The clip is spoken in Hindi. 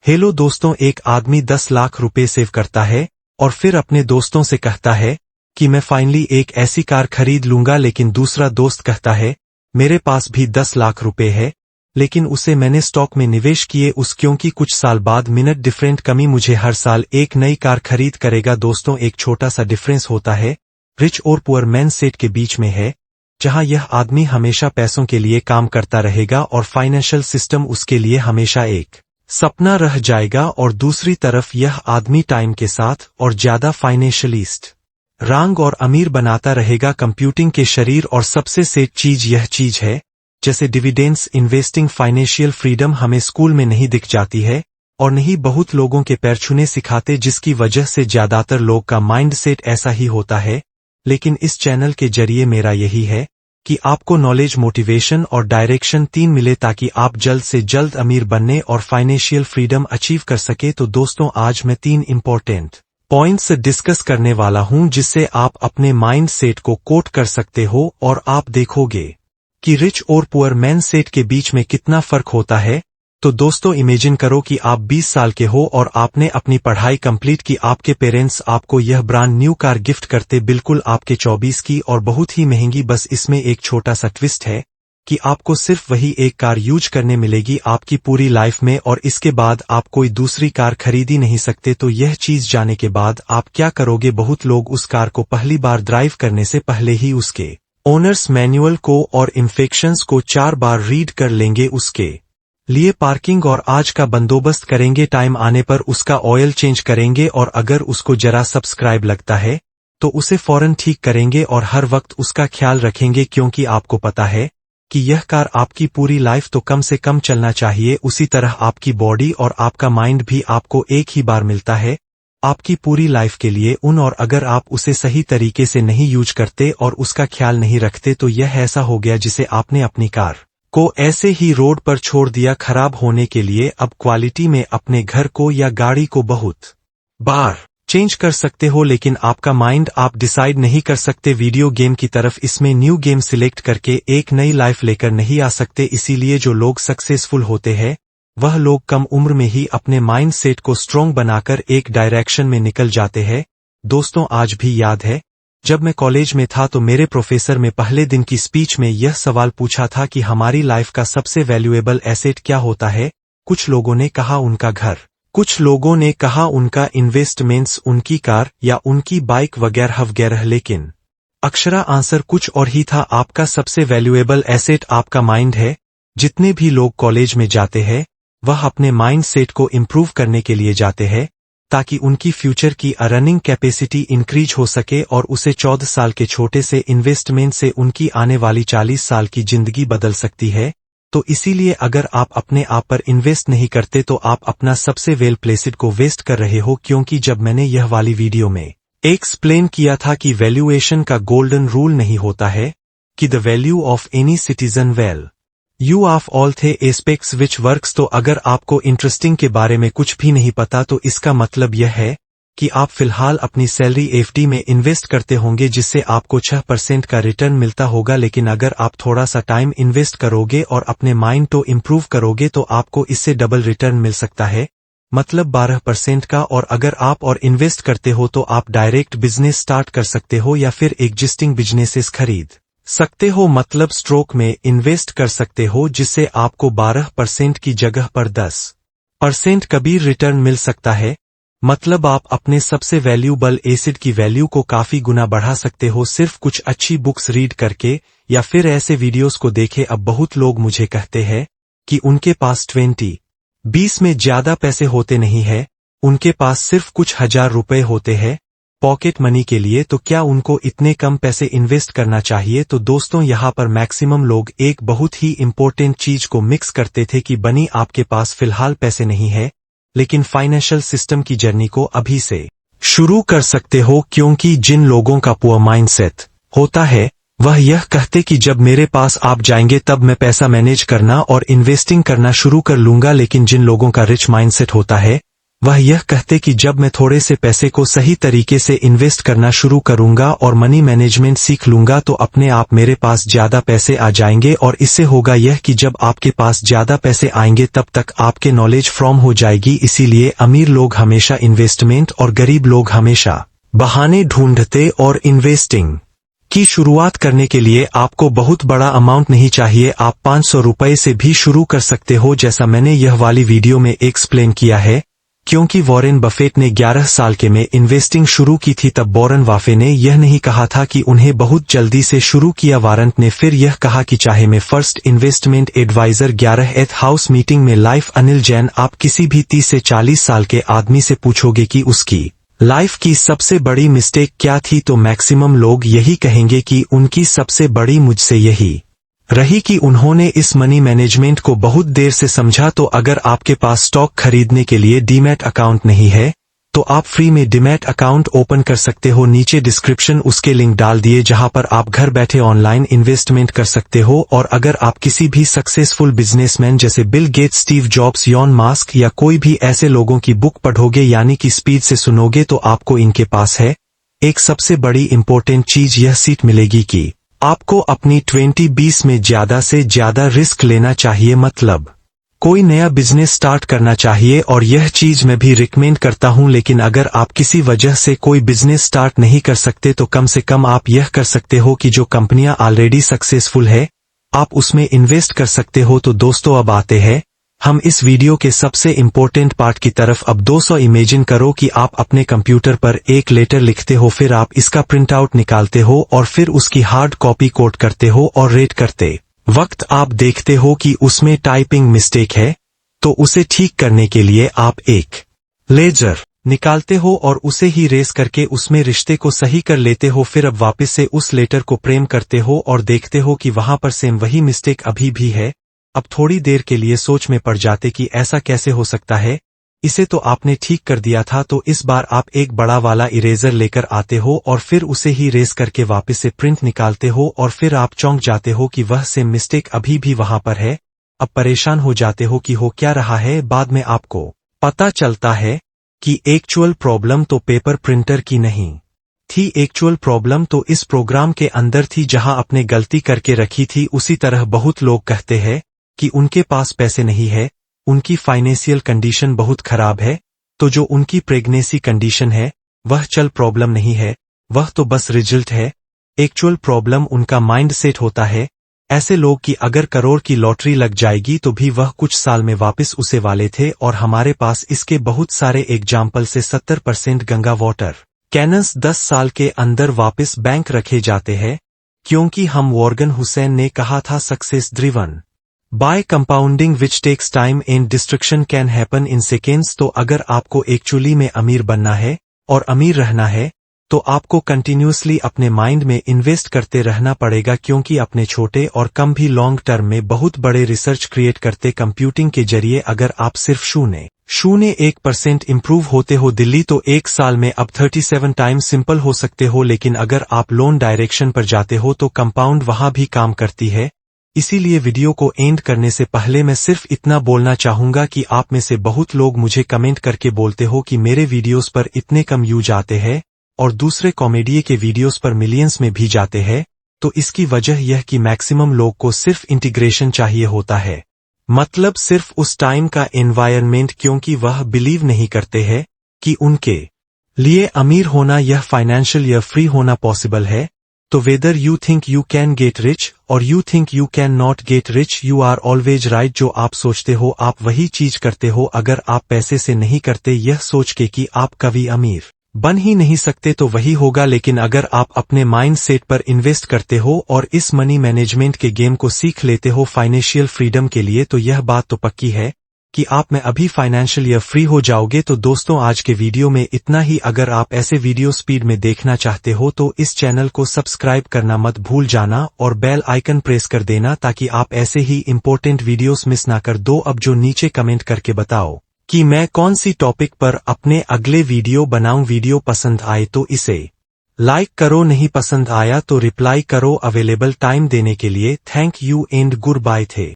हेलो दोस्तों, एक आदमी 10 लाख रुपए सेव करता है और फिर अपने दोस्तों से कहता है कि मैं फाइनली एक ऐसी कार खरीद लूंगा, लेकिन दूसरा दोस्त कहता है मेरे पास भी 10 लाख रुपए है, लेकिन उसे मैंने स्टॉक में निवेश किए क्योंकि कुछ साल बाद मिनट डिफरेंट कमी मुझे हर साल एक नई कार खरीद करेगा। दोस्तों, एक छोटा सा डिफरेंस होता है रिच और पुअर माइंडसेट के बीच में है, जहां यह आदमी हमेशा पैसों के लिए काम करता रहेगा और फाइनेंशियल सिस्टम उसके लिए हमेशा एक सपना रह जाएगा, और दूसरी तरफ यह आदमी टाइम के साथ और ज्यादा फाइनेंशियलिस्ट रंग और अमीर बनाता रहेगा कंप्यूटिंग के शरीर। और सबसे सेट चीज यह चीज है, जैसे डिविडेंड्स इन्वेस्टिंग फाइनेंशियल फ्रीडम हमें स्कूल में नहीं दिख जाती है और नहीं बहुत लोगों के पैर छूने सिखाते, जिसकी वजह से ज्यादातर लोग का माइंडसेट ऐसा ही होता है। लेकिन इस चैनल के जरिए मेरा यही है कि आपको नॉलेज, मोटिवेशन और डायरेक्शन 3 मिले ताकि आप जल्द से जल्द अमीर बनने और फाइनेंशियल फ्रीडम अचीव कर सके। तो दोस्तों, आज मैं 3 इंपॉर्टेंट पॉइंट्स डिस्कस करने वाला हूं जिससे आप अपने माइंड सेट को कोट कर सकते हो और आप देखोगे कि रिच और पुअर माइंडसेट के बीच में कितना फर्क होता है। तो दोस्तों, इमेजिन करो कि आप 20 साल के हो और आपने अपनी पढ़ाई कंप्लीट की, आपके पेरेंट्स आपको यह ब्रांड न्यू कार गिफ्ट करते, बिल्कुल आपके 24 की और बहुत ही महंगी। बस इसमें एक छोटा सा ट्विस्ट है कि आपको सिर्फ वही एक कार यूज करने मिलेगी आपकी पूरी लाइफ में, और इसके बाद आप कोई दूसरी कार खरीद ही नहीं सकते। तो यह चीज जाने के बाद आप क्या करोगे? बहुत लोग उस कार को पहली बार ड्राइव करने से पहले ही उसके ओनर्स मैनुअल को और इंफेक्शंस को 4 बार रीड कर लेंगे, उसके लिए पार्किंग और आज का बंदोबस्त करेंगे, टाइम आने पर उसका ऑयल चेंज करेंगे, और अगर उसको जरा सब्सक्राइब लगता है तो उसे फौरन ठीक करेंगे और हर वक्त उसका ख्याल रखेंगे, क्योंकि आपको पता है कि यह कार आपकी पूरी लाइफ तो कम से कम चलना चाहिए। उसी तरह आपकी बॉडी और आपका माइंड भी आपको एक ही बार मिलता है आपकी पूरी लाइफ के लिए और अगर आप उसे सही तरीके से नहीं यूज करते और उसका ख्याल नहीं रखते तो यह ऐसा हो गया जिसे आपने अपनी कार को ऐसे ही रोड पर छोड़ दिया खराब होने के लिए। अब क्वालिटी में अपने घर को या गाड़ी को बहुत बार चेंज कर सकते हो, लेकिन आपका माइंड आप डिसाइड नहीं कर सकते वीडियो गेम की तरफ। इसमें न्यू गेम सिलेक्ट करके एक नई लाइफ लेकर नहीं आ सकते। इसीलिए जो लोग सक्सेसफुल होते हैं वह लोग कम उम्र में ही अपने माइंड सेट को स्ट्रॉन्ग बनाकर एक डायरेक्शन में निकल जाते हैं। दोस्तों, आज भी याद है जब मैं कॉलेज में था तो मेरे प्रोफेसर में पहले दिन की स्पीच में यह सवाल पूछा था कि हमारी लाइफ का सबसे वैल्यूएबल एसेट क्या होता है। कुछ लोगों ने कहा उनका घर, कुछ लोगों ने कहा उनका इन्वेस्टमेंट्स, उनकी कार या उनकी बाइक वगैरह वगैरह, लेकिन अक्षरा आंसर कुछ और ही था। आपका सबसे वैल्यूएबल एसेट आपका माइंड है। जितने भी लोग कॉलेज में जाते हैं वह अपने माइंड सेट को इम्प्रूव करने के लिए जाते हैं ताकि उनकी फ्यूचर की अर्निंग कैपेसिटी इंक्रीज हो सके और उसे 14 साल के छोटे से इन्वेस्टमेंट से उनकी आने वाली 40 साल की जिंदगी बदल सकती है। तो इसीलिए अगर आप अपने आप पर इन्वेस्ट नहीं करते तो आप अपना सबसे वेल प्लेस्ड को वेस्ट कर रहे हो, क्योंकि जब मैंने यह वाली वीडियो में एक्सप्लेन किया था कि वैल्यूएशन का गोल्डन रूल नहीं होता है कि the value of any citizen well you of all थे एस्पेक्ट्स विच वर्क्स। तो अगर आपको इंटरेस्टिंग के बारे में कुछ भी नहीं पता तो इसका मतलब यह है कि आप फिलहाल अपनी सैलरी एफडी में इन्वेस्ट करते होंगे जिससे आपको 6% का रिटर्न मिलता होगा, लेकिन अगर आप थोड़ा सा टाइम इन्वेस्ट करोगे और अपने माइंड को इम्प्रूव करोगे तो आपको इससे डबल रिटर्न मिल सकता है, मतलब 12% का। और अगर आप और इन्वेस्ट करते हो तो आप डायरेक्ट बिजनेस स्टार्ट कर सकते हो या फिर एग्जिस्टिंग बिजनेसेस खरीद सकते हो, मतलब स्ट्रोक में इन्वेस्ट कर सकते हो, जिससे आपको 12% की जगह पर 10% कभी रिटर्न मिल सकता है। मतलब आप अपने सबसे वैल्यूबल एसेट की वैल्यू को काफी गुना बढ़ा सकते हो सिर्फ कुछ अच्छी बुक्स रीड करके या फिर ऐसे वीडियोस को देखे। अब बहुत लोग मुझे कहते हैं कि उनके पास 20 में ज्यादा पैसे होते नहीं है, उनके पास सिर्फ कुछ हजार रुपए होते हैं पॉकेट मनी के लिए, तो क्या उनको इतने कम पैसे इन्वेस्ट करना चाहिए? तो दोस्तों, यहाँ पर मैक्सिमम लोग एक बहुत ही इंपॉर्टेंट चीज को मिक्स करते थे कि बनी आपके पास फिलहाल पैसे नहीं है लेकिन फाइनेंशियल सिस्टम की जर्नी को अभी से शुरू कर सकते हो, क्योंकि जिन लोगों का पुअर माइंडसेट होता है वह यह कहते कि जब मेरे पास आप जाएंगे तब मैं पैसा मैनेज करना और इन्वेस्टिंग करना शुरू कर लूंगा, लेकिन जिन लोगों का रिच माइंडसेट होता है वह यह कहते कि जब मैं थोड़े से पैसे को सही तरीके से इन्वेस्ट करना शुरू करूंगा और मनी मैनेजमेंट सीख लूंगा तो अपने आप मेरे पास ज्यादा पैसे आ जाएंगे, और इससे होगा यह कि जब आपके पास ज्यादा पैसे आएंगे तब तक आपके नॉलेज फ्रॉम हो जाएगी। इसीलिए अमीर लोग हमेशा इन्वेस्टमेंट और गरीब लोग हमेशा बहाने ढूंढते, और इन्वेस्टिंग की शुरुआत करने के लिए आपको बहुत बड़ा अमाउंट नहीं चाहिए। आप 500 रुपए से भी शुरू कर सकते हो, जैसा मैंने यह वाली वीडियो में एक्सप्लेन किया है। क्योंकि वॉरेन बफेट ने 11 साल के में इन्वेस्टिंग शुरू की थी, तब वॉरेन बफेट ने यह नहीं कहा था कि उन्हें बहुत जल्दी से शुरू किया। वारंट ने फिर यह कहा कि चाहे मैं first investment adviser 11th house meeting में लाइफ अनिल जैन, आप किसी भी 30 से 40 साल के आदमी से पूछोगे कि उसकी लाइफ की सबसे बड़ी मिस्टेक क्या थी, तो मैक्सिमम लोग यही कहेंगे कि उनकी सबसे बड़ी मुझसे यही रही कि उन्होंने इस मनी मैनेजमेंट को बहुत देर से समझा। तो अगर आपके पास स्टॉक खरीदने के लिए डीमैट अकाउंट नहीं है तो आप फ्री में डीमैट अकाउंट ओपन कर सकते हो। नीचे डिस्क्रिप्शन उसके लिंक डाल दिए, जहां पर आप घर बैठे ऑनलाइन इन्वेस्टमेंट कर सकते हो। और अगर आप किसी भी सक्सेसफुल बिजनेसमैन जैसे Bill Gates, Steve jobs, Yon mask या कोई भी ऐसे लोगों की बुक पढ़ोगे यानी कि स्पीड से सुनोगे, तो आपको इनके पास है एक सबसे बड़ी इंपॉर्टेंट चीज, यह सीख मिलेगी कि आपको अपनी 2020 में ज्यादा से ज्यादा रिस्क लेना चाहिए। मतलब कोई नया बिजनेस स्टार्ट करना चाहिए, और यह चीज मैं भी रिकमेंड करता हूं। लेकिन अगर आप किसी वजह से कोई बिजनेस स्टार्ट नहीं कर सकते तो कम से कम आप यह कर सकते हो कि जो कंपनियां ऑलरेडी सक्सेसफुल है आप उसमें इन्वेस्ट कर सकते हो। तो दोस्तों, अब आते हैं हम इस वीडियो के सबसे इम्पोर्टेंट पार्ट की तरफ। अब 200 इमेजिन करो कि आप अपने कंप्यूटर पर एक लेटर लिखते हो, फिर आप इसका प्रिंट आउट निकालते हो और फिर उसकी हार्ड कॉपी कोड करते हो, और रेड करते वक्त आप देखते हो कि उसमें टाइपिंग मिस्टेक है। तो उसे ठीक करने के लिए आप एक लेजर निकालते हो और उसे ही रेस करके उसमें रिश्ते को सही कर लेते हो। फिर अब वापस से उस लेटर को प्रेम करते हो और देखते हो कि वहां पर सेम वही मिस्टेक अभी भी है। अब थोड़ी देर के लिए सोच में पड़ जाते कि ऐसा कैसे हो सकता है, इसे तो आपने ठीक कर दिया था। तो इस बार आप एक बड़ा वाला इरेजर लेकर आते हो और फिर उसे ही रेस करके वापस से प्रिंट निकालते हो, और फिर आप चौंक जाते हो कि वह सेम मिस्टेक अभी भी वहां पर है। अब परेशान हो जाते हो कि हो क्या रहा है। बाद में आपको पता चलता है कि एक्चुअल प्रॉब्लम तो पेपर प्रिंटर की नहीं थी, एक्चुअल प्रॉब्लम तो इस प्रोग्राम के अंदर थी जहां आपने गलती करके रखी थी। उसी तरह बहुत लोग कहते हैं कि उनके पास पैसे नहीं है, उनकी फाइनेंशियल कंडीशन बहुत खराब है, तो जो उनकी प्रेगनेंसी कंडीशन है वह चल प्रॉब्लम नहीं है, वह तो बस रिजल्ट है। एक्चुअल प्रॉब्लम उनका माइंड सेट होता है। ऐसे लोग कि अगर करोड़ की लॉटरी लग जाएगी तो भी वह कुछ साल में वापस उसे वाले थे, और हमारे पास इसके बहुत सारे एग्जाम्पल से 70% गंगा वाटर कैनन्स 10 साल के अंदर वापस बैंक रखे जाते हैं, क्योंकि हम मॉर्गन हुसैन ने कहा था success driven by compounding which takes time and destruction can happen in seconds. तो अगर आपको एक्चुअली में अमीर बनना है और अमीर रहना है तो आपको कंटिन्यूसली अपने माइंड में इन्वेस्ट करते रहना पड़ेगा, क्योंकि अपने छोटे और कम भी लॉन्ग टर्म में बहुत बड़े रिसर्च क्रिएट करते कंप्यूटिंग के जरिए अगर आप सिर्फ 0.01% इम्प्रूव होते हो दिल्ली, तो एक साल में अब 37 टाइम्स सिंपल हो सकते हो। लेकिन अगर आप लोन डायरेक्शन पर जाते हो तो कंपाउंड वहां भी काम करती है। इसीलिए वीडियो को एंड करने से पहले मैं सिर्फ इतना बोलना चाहूंगा कि आप में से बहुत लोग मुझे कमेंट करके बोलते हो कि मेरे वीडियोस पर इतने कम व्यूज आते हैं और दूसरे कॉमेडी के वीडियोस पर मिलियंस में भी जाते हैं। तो इसकी वजह यह कि मैक्सिमम लोग को सिर्फ इंटीग्रेशन चाहिए होता है, मतलब सिर्फ उस टाइम का एनवायरनमेंट, क्योंकि वह बिलीव नहीं करते हैं कि उनके लिए अमीर होना यह फाइनेंशियल या फ्री होना पॉसिबल है। तो whether you think you can get rich और you think you can not get rich, you are always right. जो आप सोचते हो आप वही चीज करते हो। अगर आप पैसे से नहीं करते यह सोच के कि आप कभी अमीर बन ही नहीं सकते तो वही होगा। लेकिन अगर आप अपने माइंड सेट पर इन्वेस्ट करते हो और इस मनी मैनेजमेंट के गेम को सीख लेते हो फाइनेंशियल फ्रीडम के लिए, तो यह बात तो पक्की है कि आप में अभी फाइनेंशियल या फ्री हो जाओगे। तो दोस्तों, आज के वीडियो में इतना ही। अगर आप ऐसे वीडियो स्पीड में देखना चाहते हो तो इस चैनल को सब्सक्राइब करना मत भूल जाना और बेल आइकन प्रेस कर देना, ताकि आप ऐसे ही इंपॉर्टेंट वीडियोस मिस ना कर दो। अब जो नीचे कमेंट करके बताओ कि मैं कौन सी टॉपिक पर अपने अगले वीडियो बनाऊं। वीडियो पसंद आए तो इसे लाइक करो, नहीं पसंद आया तो रिप्लाई करो। अवेलेबल टाइम देने के लिए thank you and goodbye थे।